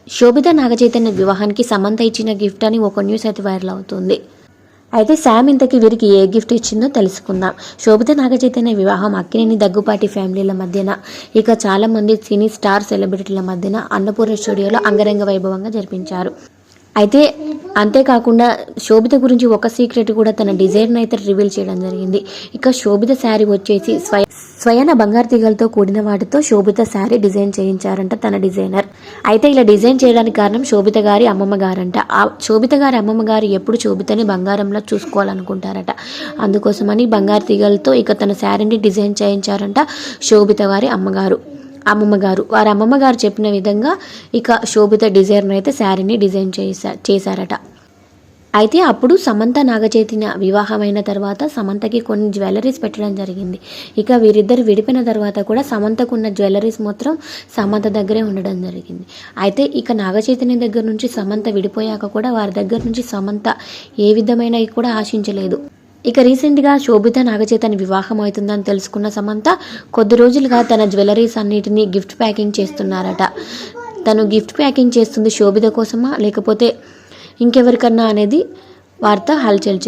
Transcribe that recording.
శోభిత నాగచైతన్య వివాహానికి సమంత ఇచ్చిన గిఫ్ట్ అని ఒక న్యూస్ అయితే వైరల్ అవుతుంది. అయితే శామ్ ఇంతకీ వీరికి ఏ గిఫ్ట్ ఇచ్చిందో తెలుసుకుందాం. శోభిత నాగచైతన్య వివాహం అక్కినేని దగ్గుపాటి ఫ్యామిలీల మధ్యన, ఇక చాలా మంది సినీ స్టార్ సెలబ్రిటీల మధ్యన అన్నపూర్ణ స్టూడియోలో అంగరంగ వైభవంగా జరిపించారు. అయితే అంతేకాకుండా శోభిత గురించి ఒక సీక్రెట్ కూడా తన డిజైన్ అయితే రివీల్ చేయడం జరిగింది. ఇక శోభిత శారీ వచ్చేసి స్వయాన బంగారు తీగలతో కూడిన వాటితో శోభిత శారీ డిజైన్ చేయించారంట తన డిజైనర్. అయితే ఇలా డిజైన్ చేయడానికి కారణం శోభిత గారి అమ్మమ్మ గారంట. ఆ శోభిత గారి అమ్మమ్మ గారు ఎప్పుడు శోభితని బంగారంలో చూసుకోవాలనుకుంటారట. అందుకోసమని బంగారు తీగలతో ఇక తన శారీని డిజైన్ చేయించారంట శోభిత గారి అమ్మమ్మ గారు. వారి అమ్మమ్మ గారు చెప్పిన విధంగా ఇక శోభిత డిజైనర్ అయితే శారీని డిజైన్ చేశారట. అయితే అప్పుడు సమంత నాగచైతన్య వివాహమైన తర్వాత సమంతకి కొన్ని జ్యువెలరీస్ పెట్టడం జరిగింది. ఇక వీరిద్దరు విడిపోయిన తర్వాత కూడా సమంతకున్న జ్యువెలరీస్ మాత్రం సమంత దగ్గరే ఉండడం జరిగింది. అయితే ఇక నాగచైతన్య దగ్గర నుంచి సమంత విడిపోయాక కూడా వారి దగ్గర నుంచి సమంత ఏ విధమైన కూడా ఆశించలేదు. ఇక రీసెంట్గా శోభిత నాగచైతన్య వివాహం అవుతుందని తెలుసుకున్న సమంత కొద్ది రోజులుగా తన జ్యువెలరీస్ అన్నిటినీ గిఫ్ట్ ప్యాకింగ్ చేస్తున్నారట. తను గిఫ్ట్ ప్యాకింగ్ చేస్తుంది శోభిత కోసమా లేకపోతే ఇంకెవరికన్నా అనేది వార్త హల్చల్